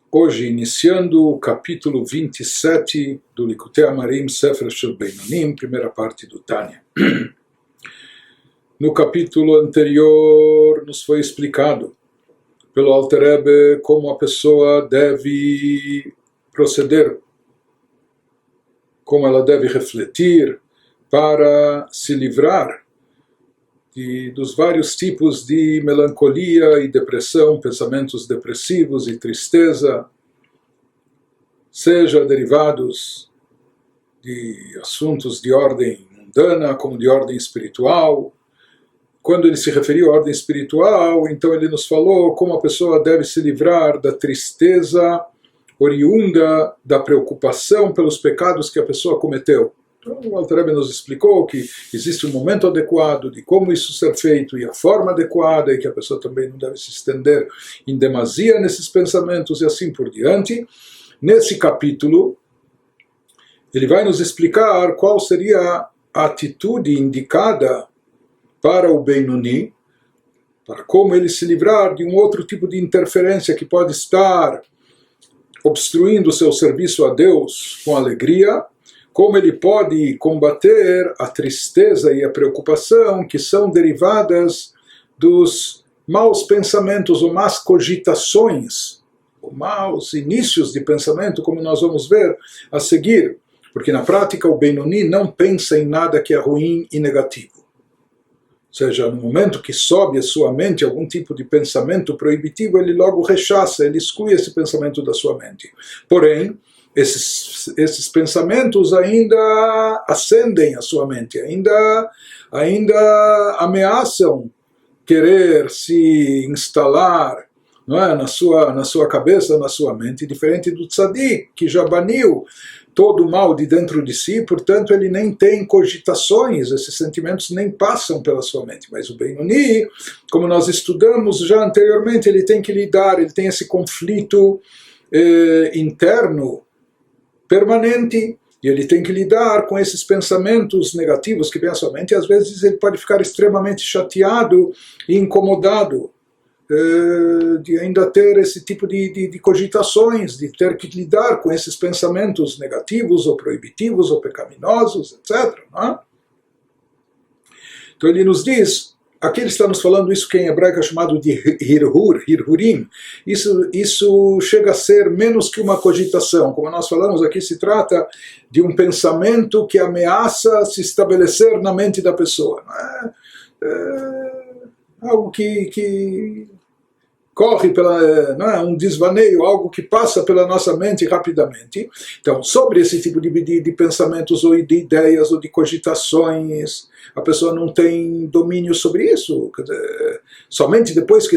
Hoje, iniciando o capítulo 27 do Likutei Amarim, Sefer Shel Beinonim, primeira parte do Tânia. No capítulo anterior, nos foi explicado pelo Alter Rebbe como a pessoa deve proceder, como ela deve refletir para se livrar dos vários tipos de melancolia e depressão, pensamentos depressivos e tristeza, seja derivados de assuntos de ordem mundana como de ordem espiritual. Quando ele se referiu à ordem espiritual, então ele nos falou como a pessoa deve se livrar da tristeza oriunda da preocupação pelos pecados que a pessoa cometeu. Então, o Alter Rebbe nos explicou que existe um momento adequado de como isso ser feito e a forma adequada, e que a pessoa também não deve se estender em demasia nesses pensamentos e assim por diante. Nesse capítulo, ele vai nos explicar qual seria a atitude indicada para o Beinoni, para como ele se livrar de um outro tipo de interferência que pode estar obstruindo o seu serviço a Deus com alegria, como ele pode combater a tristeza e a preocupação que são derivadas dos maus pensamentos ou más cogitações, ou maus inícios de pensamento, como nós vamos ver a seguir, porque na prática o Beinoni não pensa em nada que é ruim e negativo. Ou seja, no momento que sobe a sua mente algum tipo de pensamento proibitivo, ele logo rechaça, ele exclui esse pensamento da sua mente. Porém, esses pensamentos ainda acendem a sua mente, ainda ameaçam querer se instalar, não é, na sua cabeça, na sua mente, diferente do tzadik, que já baniu todo o mal de dentro de si, portanto ele nem tem cogitações, esses sentimentos nem passam pela sua mente. Mas o Beinoni, como nós estudamos já anteriormente, ele tem que lidar, ele tem esse conflito interno, permanente, e ele tem que lidar com esses pensamentos negativos que vêm à sua mente, e às vezes ele pode ficar extremamente chateado e incomodado de ainda ter esse tipo de cogitações, de ter que lidar com esses pensamentos negativos ou proibitivos ou pecaminosos, etc. Não é? Então ele nos diz, aqui ele está nos falando isso que em hebraico é chamado de hirhurim. Isso chega a ser menos que uma cogitação. Como nós falamos aqui, se trata de um pensamento que ameaça se estabelecer na mente da pessoa. Não é? Algo que corre um desvaneio, algo que passa pela nossa mente rapidamente. Então, sobre esse tipo de pensamentos ou de ideias ou de cogitações, a pessoa não tem domínio sobre isso. Quer dizer, somente depois que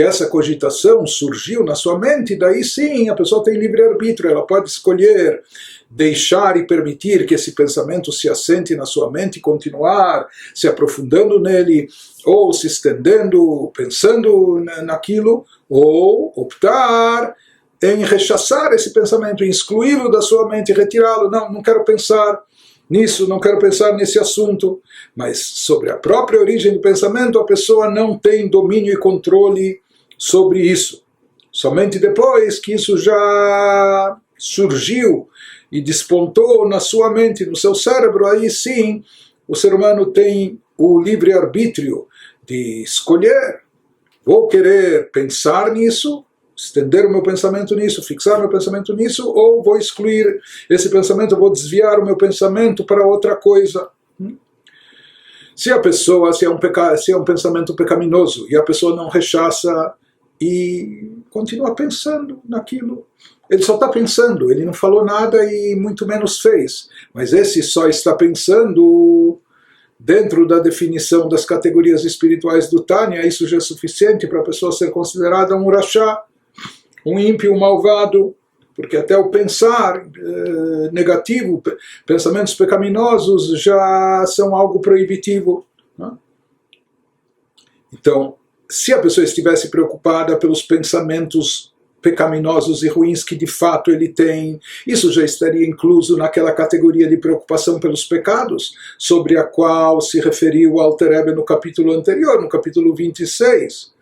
essa cogitação surgiu na sua mente, daí sim a pessoa tem livre-arbítrio, ela pode escolher deixar e permitir que esse pensamento se assente na sua mente e continuar se aprofundando nele, ou se estendendo, pensando naquilo, ou optar em rechaçar esse pensamento, em excluí-lo da sua mente, retirá-lo. Não quero pensar nisso, não quero pensar nesse assunto. Mas sobre a própria origem do pensamento, a pessoa não tem domínio e controle sobre isso. Somente depois que isso já surgiu e despontou na sua mente, no seu cérebro, aí sim o ser humano tem o livre-arbítrio de escolher. Vou querer pensar nisso, estender o meu pensamento nisso, fixar meu pensamento nisso, ou vou excluir esse pensamento, vou desviar o meu pensamento para outra coisa. Se é um pensamento pecaminoso e a pessoa não rechaça e continua pensando naquilo, ele só está pensando, ele não falou nada e muito menos fez. Mas esse só está pensando, dentro da definição das categorias espirituais do Tânia, isso já é suficiente para a pessoa ser considerada um rachá, um ímpio, um malvado, porque até o pensar negativo, pensamentos pecaminosos já são algo proibitivo. Né? Então, se a pessoa estivesse preocupada pelos pensamentos pecaminosos e ruins que de fato ele tem, isso já estaria incluso naquela categoria de preocupação pelos pecados, sobre a qual se referiu o Alter Rebbe no capítulo anterior, no capítulo 26.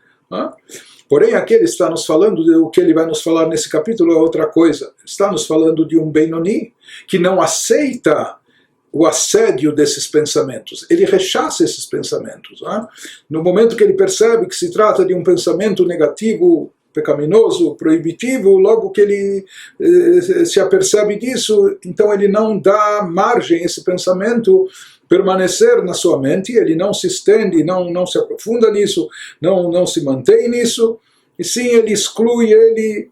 Porém, aqui ele está nos falando, o que ele vai nos falar nesse capítulo é outra coisa. Está nos falando de um Benoni que não aceita o assédio desses pensamentos. Ele rechaça esses pensamentos. Né? No momento que ele percebe que se trata de um pensamento negativo, pecaminoso, proibitivo, logo que ele se apercebe disso, então ele não dá margem a esse pensamento permanecer na sua mente, ele não se estende, não se aprofunda nisso, não se mantém nisso, e sim ele exclui ele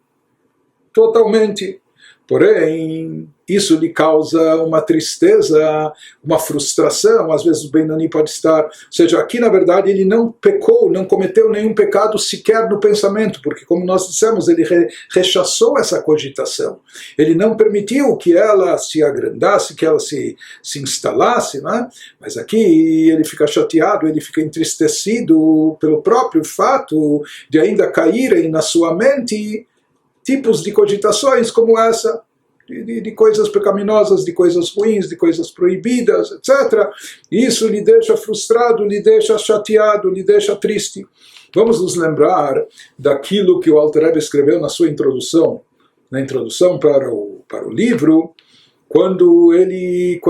totalmente. Porém, isso lhe causa uma tristeza, uma frustração. Às vezes o Benoni pode estar... Ou seja, aqui na verdade ele não pecou, não cometeu nenhum pecado sequer no pensamento, porque como nós dissemos, ele rechaçou essa cogitação. Ele não permitiu que ela se agrandasse, que ela se instalasse, né? Mas aqui ele fica chateado, ele fica entristecido pelo próprio fato de ainda caírem na sua mente tipos de cogitações como essa, de coisas pecaminosas, de coisas ruins, de coisas proibidas, etc. Isso lhe deixa frustrado, lhe deixa chateado, lhe deixa triste. Vamos nos lembrar daquilo que o Alter Rebbe escreveu na sua introdução, na introdução para o livro, quando ele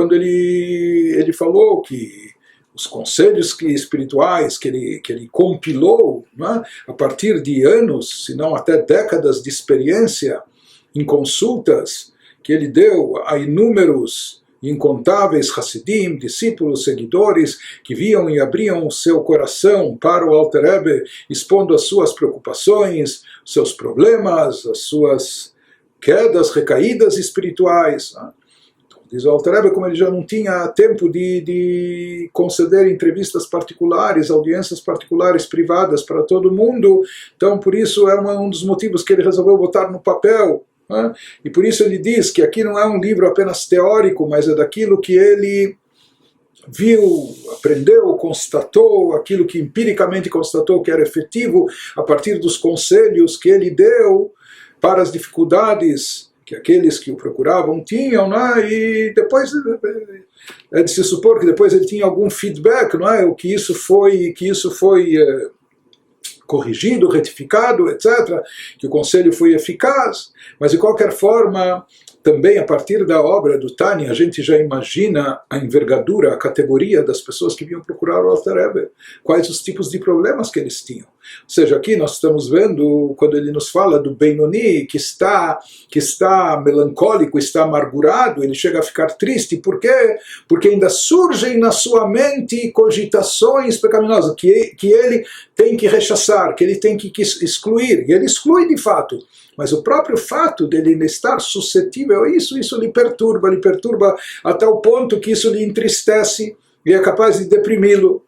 falou que os conselhos espirituais que ele compilou, né, a partir de anos, se não até décadas de experiência em consultas que ele deu a inúmeros, incontáveis Hassidim, discípulos, seguidores, que viam e abriam o seu coração para o Alter Rebbe, expondo as suas preocupações, seus problemas, as suas quedas, recaídas espirituais, né? Diz o Alter Rebbe, como ele já não tinha tempo de conceder entrevistas particulares, audiências particulares, privadas para todo mundo, então por isso é um dos motivos que ele resolveu botar no papel. Né? E por isso ele diz que aqui não é um livro apenas teórico, mas é daquilo que ele viu, aprendeu, constatou, aquilo que empiricamente constatou que era efetivo, a partir dos conselhos que ele deu para as dificuldades que aqueles que o procuravam tinham, né? E depois é de se supor que depois ele tinha algum feedback, não é? O que isso foi corrigido, retificado, etc., que o conselho foi eficaz, mas de qualquer forma, também a partir da obra do Tânia, a gente já imagina a envergadura, a categoria das pessoas que vinham procurar o Alter Rebbe, quais os tipos de problemas que eles tinham. Ou seja, aqui nós estamos vendo, quando ele nos fala do Benoni, que está melancólico, está amargurado, ele chega a ficar triste. Por quê? Porque ainda surgem na sua mente cogitações pecaminosas, que ele tem que rechaçar, que ele tem que excluir, e ele exclui de fato. Mas o próprio fato dele estar suscetível a isso lhe perturba até o ponto que isso lhe entristece e é capaz de deprimi-lo.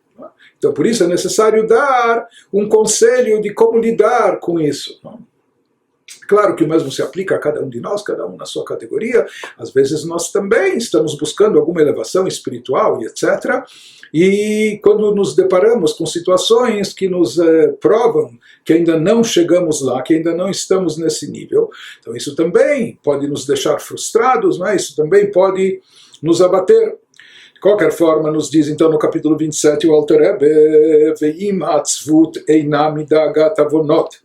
Então, por isso é necessário dar um conselho de como lidar com isso. Claro que o mesmo se aplica a cada um de nós, cada um na sua categoria. Às vezes nós também estamos buscando alguma elevação espiritual e etc. E quando nos deparamos com situações que nos provam que ainda não chegamos lá, que ainda não estamos nesse nível, então isso também pode nos deixar frustrados, né? Isso também pode nos abater. De qualquer forma, nos diz então no capítulo 27 o Alter Rebbe, Ve'im atzvut eina midagat avonot,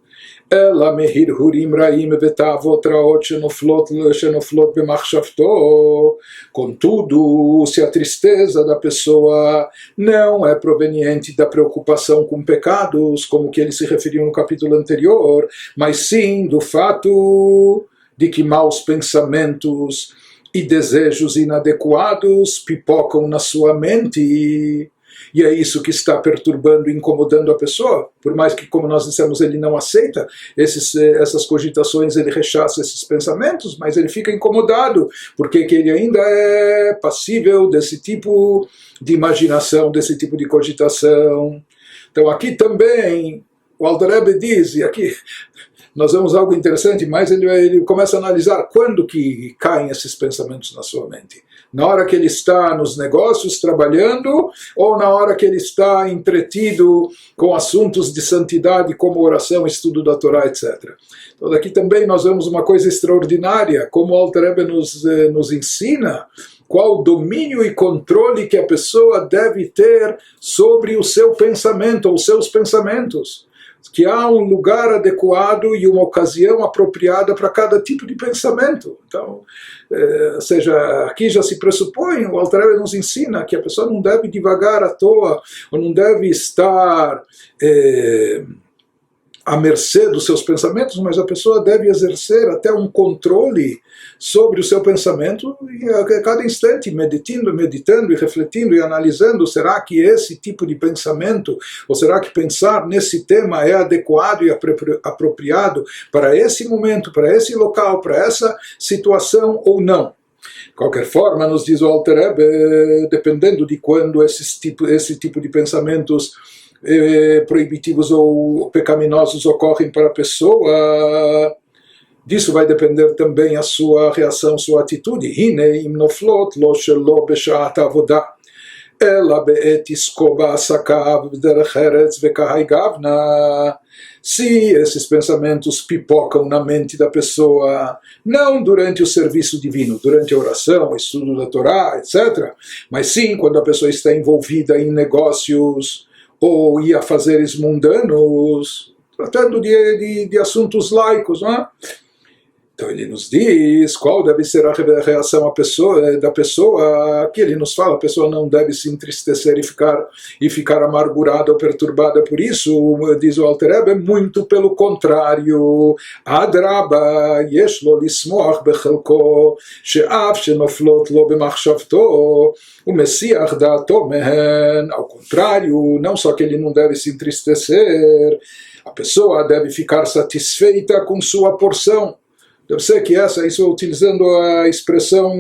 ela mehirhurim raim vetavot raot shenoflot bemachshavto. Contudo, se a tristeza da pessoa não é proveniente da preocupação com pecados, como que ele se referiu no capítulo anterior, mas sim do fato de que maus pensamentos e desejos inadequados pipocam na sua mente, e é isso que está perturbando e incomodando a pessoa, por mais que, como nós dissemos, ele não aceita essas cogitações, ele rechaça esses pensamentos, mas ele fica incomodado, porque que ele ainda é passível desse tipo de imaginação, desse tipo de cogitação. Então aqui também o Alter Rebbe diz, e aqui nós vemos algo interessante, mas ele começa a analisar quando que caem esses pensamentos na sua mente. Na hora que ele está nos negócios trabalhando, ou na hora que ele está entretido com assuntos de santidade como oração, estudo da Torá, etc. Então daqui também nós vemos uma coisa extraordinária, como o Alter Rebbe nos ensina qual o domínio e controle que a pessoa deve ter sobre o seu pensamento, ou seus pensamentos. que há um lugar adequado e uma ocasião apropriada para cada tipo de pensamento. Então, ou seja, aqui já se pressupõe, o Alter Rebbe nos ensina que a pessoa não deve divagar à toa, ou não deve estar à mercê dos seus pensamentos, mas a pessoa deve exercer até um controle sobre o seu pensamento e a cada instante meditando e refletindo e analisando, será que esse tipo de pensamento, ou será que pensar nesse tema é adequado e apropriado para esse momento, para esse local, para essa situação ou não. De qualquer forma, nos diz o Alter Rebbe, dependendo de quando esse tipo de pensamentos proibitivos ou pecaminosos ocorrem para a pessoa, disso vai depender também a sua reação, sua atitude. Hine im noflot lo shelo beshat avodah ela be'et isko ba'asakav derech eretz vekahai gavna. Se esses pensamentos pipocam na mente da pessoa, não durante o serviço divino, durante a oração, o estudo da Torá, etc., mas sim quando a pessoa está envolvida em negócios ou em afazeres mundanos, tratando de assuntos laicos, não é? Então ele nos diz qual deve ser a reação da pessoa, que ele nos fala, a pessoa não deve se entristecer e ficar amargurada ou perturbada por isso, diz o Alter Rebbe, muito pelo contrário. Adraba, yesh lo lismoach bechelko, she'af shenoflot lo b'machshavto, umesiach da'ato mehen. Ao contrário, não só que ele não deve se entristecer, a pessoa deve ficar satisfeita com sua porção. Deve ser que isso utilizando a expressão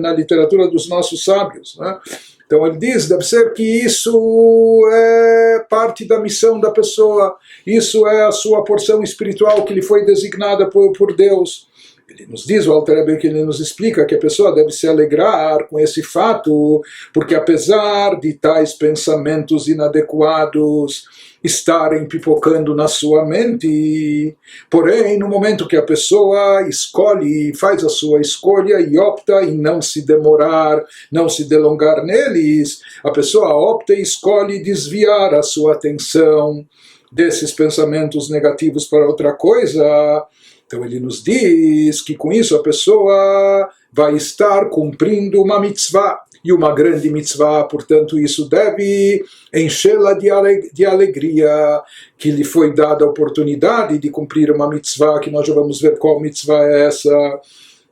na literatura dos nossos sábios, né? Então ele diz, deve ser que isso é parte da missão da pessoa, isso é a sua porção espiritual que lhe foi designada por Deus. Ele nos diz, o Alter Rebbe, que ele nos explica que a pessoa deve se alegrar com esse fato, porque apesar de tais pensamentos inadequados estarem pipocando na sua mente, porém, no momento que a pessoa escolhe, faz a sua escolha e opta em não se demorar, não se delongar neles, a pessoa opta e escolhe desviar a sua atenção desses pensamentos negativos para outra coisa. Então ele nos diz que com isso a pessoa vai estar cumprindo uma mitzvah, e uma grande mitzvah, portanto isso deve enchê-la de alegria, que lhe foi dada a oportunidade de cumprir uma mitzvah, que nós já vamos ver qual mitzvah é essa.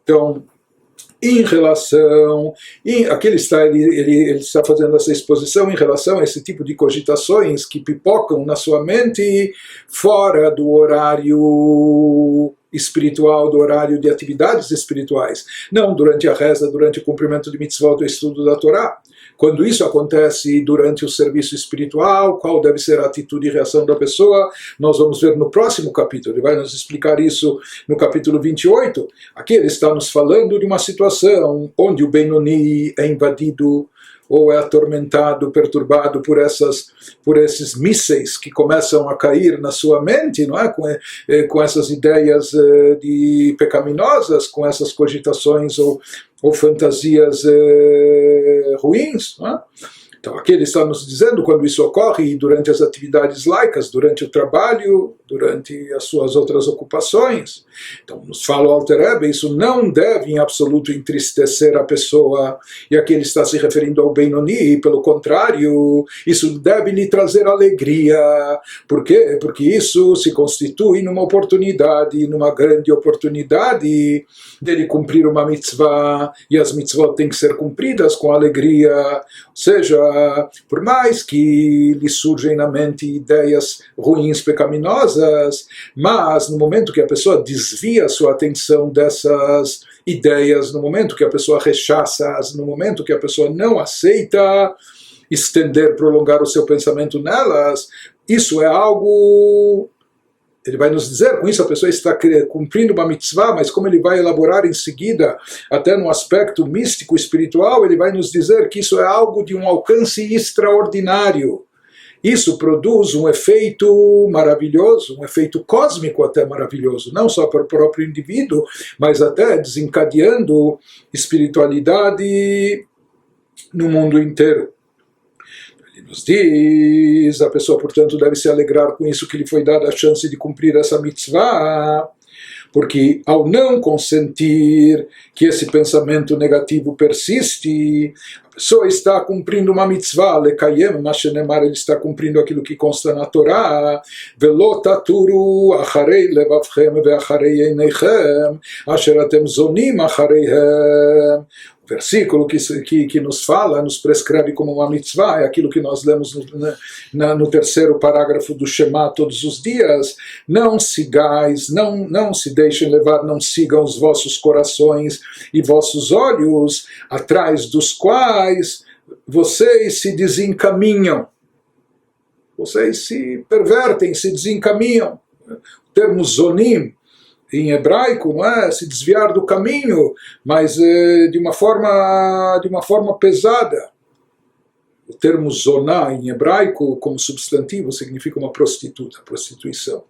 Então, em relação, aqui ele está fazendo essa exposição em relação a esse tipo de cogitações que pipocam na sua mente fora do horário espiritual, do horário de atividades espirituais, não durante a reza, durante o cumprimento de mitzvot, do estudo da Torá. Quando isso acontece durante o serviço espiritual, qual deve ser a atitude e reação da pessoa, nós vamos ver no próximo capítulo. Ele vai nos explicar isso no capítulo 28. Aqui ele está nos falando de uma situação onde o Benoni é invadido ou é atormentado, perturbado por esses mísseis que começam a cair na sua mente, não é? Com essas ideias pecaminosas, com essas cogitações ou fantasias ruins, não é? Então aqui ele está nos dizendo quando isso ocorre durante as atividades laicas, durante o trabalho, durante as suas outras ocupações. Então nos fala o Alter Rebbe, isso não deve em absoluto entristecer a pessoa, e aqui ele está se referindo ao Benoni, pelo contrário, isso deve lhe trazer alegria. Por quê? Porque isso se constitui numa oportunidade, numa grande oportunidade dele cumprir uma mitzvah, e as mitzvot têm que ser cumpridas com alegria, ou seja, por mais que lhe surgem na mente ideias ruins, pecaminosas, mas no momento que a pessoa desvia a sua atenção dessas ideias, no momento que a pessoa rechaça-as, no momento que a pessoa não aceita prolongar o seu pensamento nelas, isso é algo... Ele vai nos dizer, com isso a pessoa está cumprindo uma mitzvah, mas como ele vai elaborar em seguida, até no aspecto místico, espiritual, ele vai nos dizer que isso é algo de um alcance extraordinário. Isso produz um efeito maravilhoso, um efeito cósmico até maravilhoso, não só para o próprio indivíduo, mas até desencadeando espiritualidade no mundo inteiro. Ele nos diz, a pessoa, portanto, deve se alegrar com isso que lhe foi dada a chance de cumprir essa mitzvah, porque ao não consentir que esse pensamento negativo persiste, a pessoa está cumprindo uma mitzvah, lekayem mashenemar, ele está cumprindo aquilo que consta na Torá, velo taturu acharei levavchem veacharei einechem, asher atem zonim achareihem. O versículo que nos fala, nos prescreve como uma mitzvah, é aquilo que nós lemos no terceiro parágrafo do Shema todos os dias. Não sigais, não se deixem levar, não sigam os vossos corações e vossos olhos, atrás dos quais vocês se desencaminham. Vocês se pervertem, se desencaminham. O termo zonim, em hebraico, não é se desviar do caminho, mas de uma forma pesada. O termo zoná em hebraico, como substantivo, significa uma prostituta, prostituição.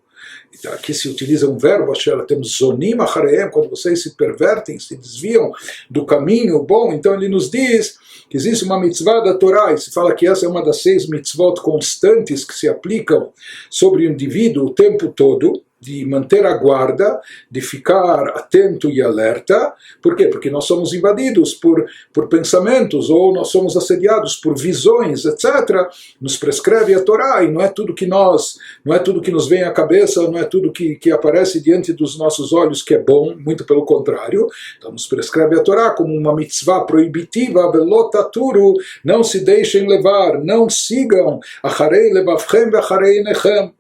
Então, aqui se utiliza um verbo, temos zonim achareem, quando vocês se pervertem, se desviam do caminho bom. Então ele nos diz que existe uma mitzvah da Torá, e se fala que essa é uma das 6 mitzvot constantes que se aplicam sobre o indivíduo o tempo todo, de manter a guarda, de ficar atento e alerta. Por quê? Porque nós somos invadidos por pensamentos, ou nós somos assediados por visões, etc. Nos prescreve a Torá, e não é tudo que nos vem à cabeça, não é tudo que aparece diante dos nossos olhos que é bom, muito pelo contrário. Então nos prescreve a Torá como uma mitzvah proibitiva, velotaturu, não se deixem levar, não sigam, acharei levavchem veacharei einechem,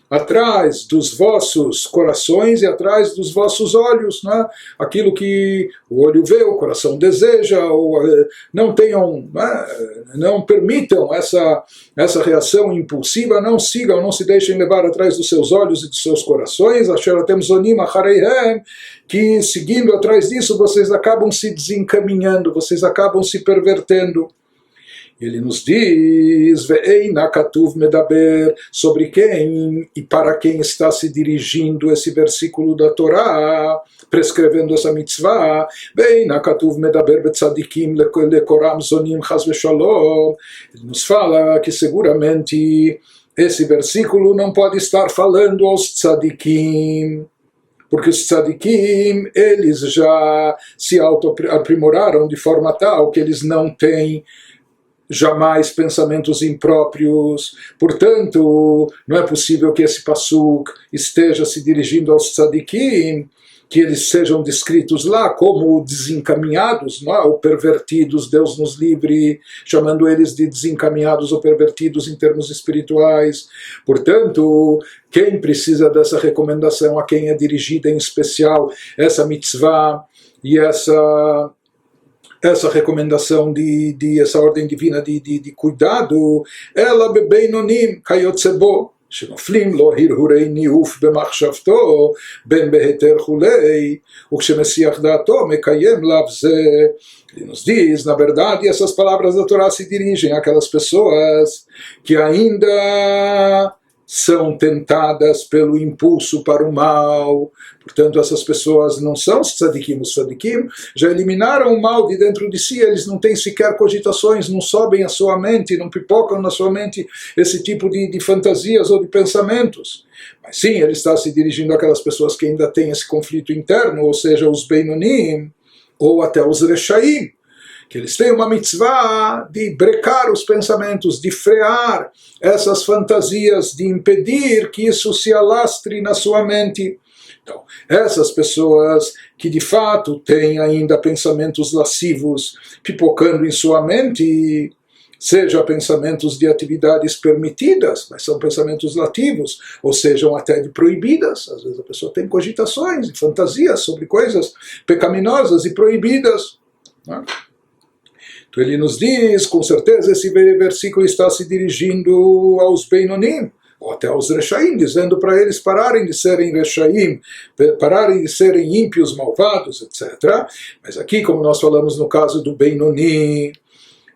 atrás dos vossos corações e atrás dos vossos olhos, né? Aquilo que o olho vê, o coração deseja, ou não tenham, né? Não permitam essa reação impulsiva, não sigam, não se deixem levar atrás dos seus olhos e dos seus corações, que seguindo atrás disso vocês acabam se desencaminhando, vocês acabam se pervertendo. Ele nos diz, ve'eina katuv medaber, sobre quem e para quem está se dirigindo esse versículo da Torá, prescrevendo essa mitzvah. Ve'eina katuv medaber betzadikim lekoram zonim chas veshalom. Ele nos fala que seguramente esse versículo não pode estar falando aos tzadikim, porque os tzadikim, eles já se auto-aprimoraram de forma tal que eles não têm jamais pensamentos impróprios. Portanto, não é possível que esse passuk esteja se dirigindo aos tzadikim, que eles sejam descritos lá como desencaminhados, não é? Ou pervertidos. Deus nos livre, chamando eles de desencaminhados ou pervertidos em termos espirituais. Portanto, quem precisa dessa recomendação, a quem é dirigida em especial essa mitzvah e essa recomendação essa ordem divina de cuidado, ela bebeinonim kayotzebo, שנופלים לו הרהורי ניאוף במחשבתו בין בהיתר חולי, וכשמסיח דעתו מקיים לאו זה. Ele nos diz, na verdade, essas palavras da Torá se dirigem àquelas pessoas que ainda são tentadas pelo impulso para o mal. Portanto, essas pessoas não são os tzadikim. Os tzadikim já eliminaram o mal de dentro de si, eles não têm sequer cogitações, não sobem à sua mente, não pipocam na sua mente esse tipo de fantasias ou de pensamentos. Mas sim, ele está se dirigindo àquelas pessoas que ainda têm esse conflito interno, ou seja, os beinonim, ou até os reshaim, que eles têm uma mitzvah de brecar os pensamentos, de frear essas fantasias, de impedir que isso se alastre na sua mente. Então, essas pessoas que de fato têm ainda pensamentos lascivos pipocando em sua mente, seja pensamentos de atividades permitidas, mas são pensamentos lativos, ou sejam até de proibidas. Às vezes a pessoa tem cogitações e fantasias sobre coisas pecaminosas e proibidas, né? Então ele nos diz, com certeza esse versículo está se dirigindo aos Beinonim, ou até aos Reshaim, dizendo para eles pararem de serem Reshaim, pararem de serem ímpios, malvados, etc. Mas aqui, como nós falamos no caso do Beinonim,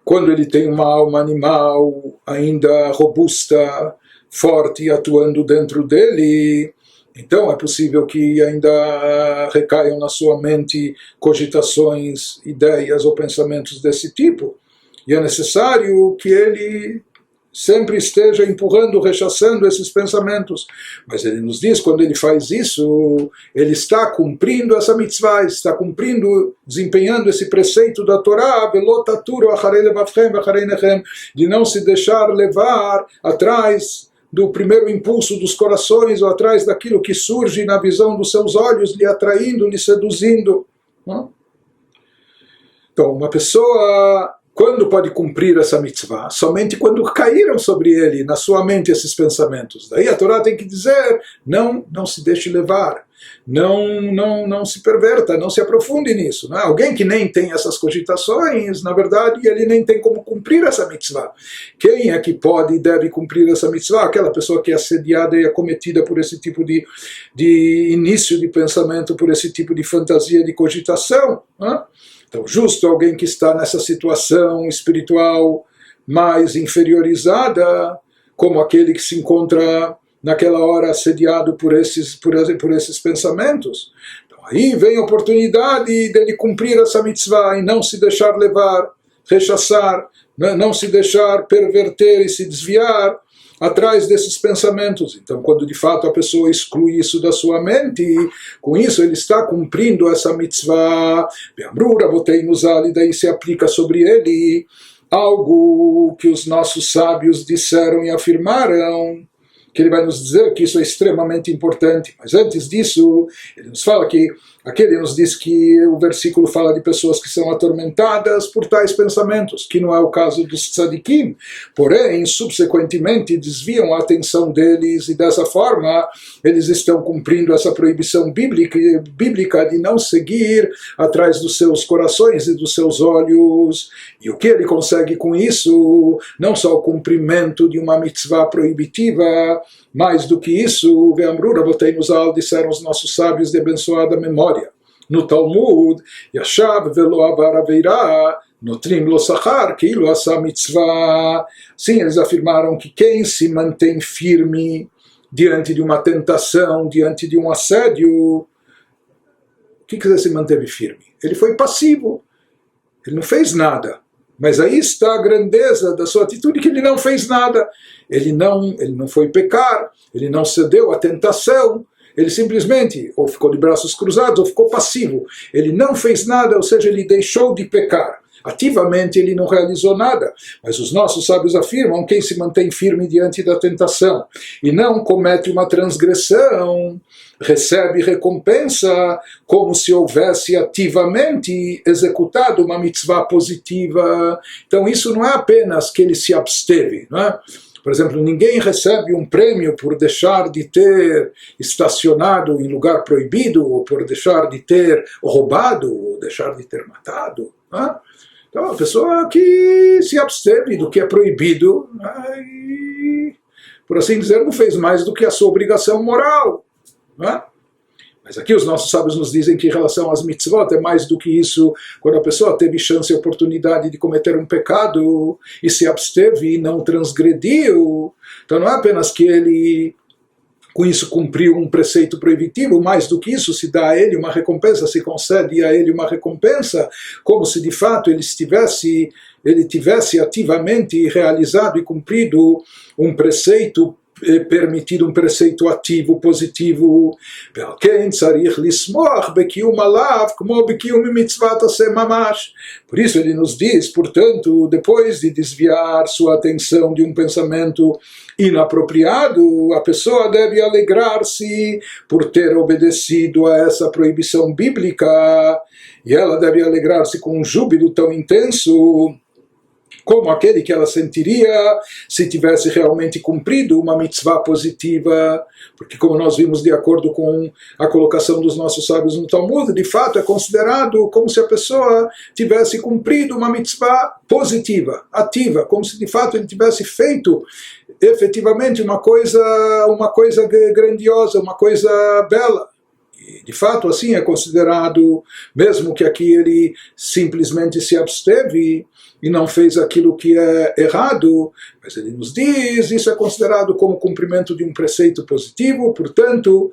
quando ele tem uma alma animal ainda robusta, forte, atuando dentro dele, então é possível que ainda recaiam na sua mente cogitações, ideias ou pensamentos desse tipo. E é necessário que ele sempre esteja empurrando, rechaçando esses pensamentos. Mas ele nos diz, quando ele faz isso, ele está cumprindo essa mitzvah, está cumprindo, desempenhando esse preceito da Torá, de não se deixar levar atrás do primeiro impulso dos corações, ou atrás daquilo que surge na visão dos seus olhos, lhe atraindo, lhe seduzindo. Então, uma pessoa, quando pode cumprir essa mitzvah? Somente quando caíram sobre ele, na sua mente, esses pensamentos. Daí a Torá tem que dizer, não se deixe levar, não se perverta, não se aprofunde nisso. Não é? Alguém que nem tem essas cogitações, na verdade, ele nem tem como cumprir essa mitzvah. Quem é que pode e deve cumprir essa mitzvah? Aquela pessoa que é assediada e acometida por esse tipo de início de pensamento, por esse tipo de fantasia de cogitação. Não é? Então, justo alguém que está nessa situação espiritual mais inferiorizada, como aquele que se encontra naquela hora assediado por esses pensamentos. Então, aí vem a oportunidade dele cumprir essa mitzvah e não se deixar levar, rechaçar, não se deixar perverter e se desviar atrás desses pensamentos. Então, quando de fato a pessoa exclui isso da sua mente, com isso ele está cumprindo essa mitzvah. E daí se aplica sobre ele algo que os nossos sábios disseram e afirmaram, que ele vai nos dizer que isso é extremamente importante. Mas antes disso, ele nos fala que, aqui ele nos diz que o versículo fala de pessoas que são atormentadas por tais pensamentos, que não é o caso dos tzadikim, porém, subsequentemente, desviam a atenção deles e dessa forma eles estão cumprindo essa proibição bíblica de não seguir atrás dos seus corações e dos seus olhos. E o que ele consegue com isso? Não só o cumprimento de uma mitzvah proibitiva, mais do que isso, disseram os nossos sábios de abençoada memória. No Talmud, Yashav velo avar aveirá, notrim lo sachar, keilo asa mitzvah. Sim, eles afirmaram que quem se mantém firme diante de uma tentação, diante de um assédio, o que quer dizer se manteve firme? Ele foi passivo, ele não fez nada. Mas aí está a grandeza da sua atitude, que ele não fez nada. Ele não foi pecar, ele não cedeu à tentação, ele simplesmente ou ficou de braços cruzados ou ficou passivo. Ele não fez nada, ou seja, ele deixou de pecar. Ativamente ele não realizou nada, mas os nossos sábios afirmam que quem se mantém firme diante da tentação e não comete uma transgressão, recebe recompensa como se houvesse ativamente executado uma mitzvah positiva. Então isso não é apenas que ele se absteve, não é? Por exemplo, ninguém recebe um prêmio por deixar de ter estacionado em lugar proibido, ou por deixar de ter roubado, ou deixar de ter matado, não é? Então, a pessoa que se absteve do que é proibido, e, por assim dizer, não fez mais do que a sua obrigação moral. Não é? Mas aqui os nossos sábios nos dizem que em relação às mitzvot é mais do que isso. Quando a pessoa teve chance e oportunidade de cometer um pecado e se absteve e não transgrediu, então não é apenas que ele com isso cumpriu um preceito proibitivo, mais do que isso, se dá a ele uma recompensa, se concede a ele uma recompensa, como se de fato ele tivesse ativamente realizado e cumprido um preceito permitido, um preceito ativo, positivo. Por isso ele nos diz, portanto, depois de desviar sua atenção de um pensamento inapropriado, a pessoa deve alegrar-se por ter obedecido a essa proibição bíblica, e ela deve alegrar-se com um júbilo tão intenso como aquele que ela sentiria se tivesse realmente cumprido uma mitzvah positiva, porque como nós vimos de acordo com a colocação dos nossos sábios no Talmud, de fato é considerado como se a pessoa tivesse cumprido uma mitzvah positiva, ativa, como se de fato ele tivesse feito efetivamente uma coisa grandiosa, uma coisa bela. E, de fato, assim é considerado, mesmo que aqui ele simplesmente se absteve e não fez aquilo que é errado, mas ele nos diz, isso é considerado como cumprimento de um preceito positivo, portanto,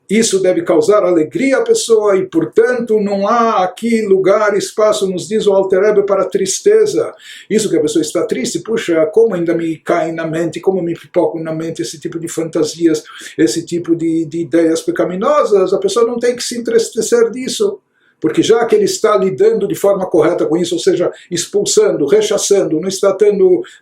isso deve causar alegria à pessoa e, portanto, não há aqui lugar, espaço, nos diz o Alter Rebbe, para tristeza. Isso que a pessoa está triste, puxa, como ainda me caem na mente, como me pipocam na mente esse tipo de fantasias, esse tipo de ideias pecaminosas, a pessoa não tem que se entristecer disso. Porque já que ele está lidando de forma correta com isso, ou seja, expulsando, rechaçando, não está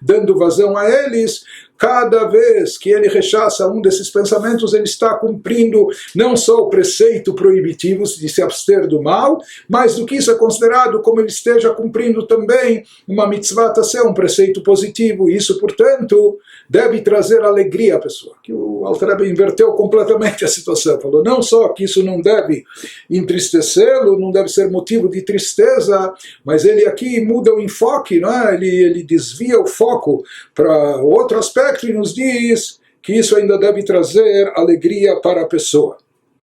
dando vazão a eles, cada vez que ele rechaça um desses pensamentos, ele está cumprindo não só o preceito proibitivo de se abster do mal, mas do que isso é considerado como ele esteja cumprindo também uma mitzvah tassé, um preceito positivo. Isso, portanto, deve trazer alegria à pessoa. Que o Alter Rebbe inverteu completamente a situação. Falou não só que isso não deve entristecê-lo, não deve ser motivo de tristeza, mas ele aqui muda o enfoque, não é? Ele desvia o foco para outro aspecto e nos diz que isso ainda deve trazer alegria para a pessoa.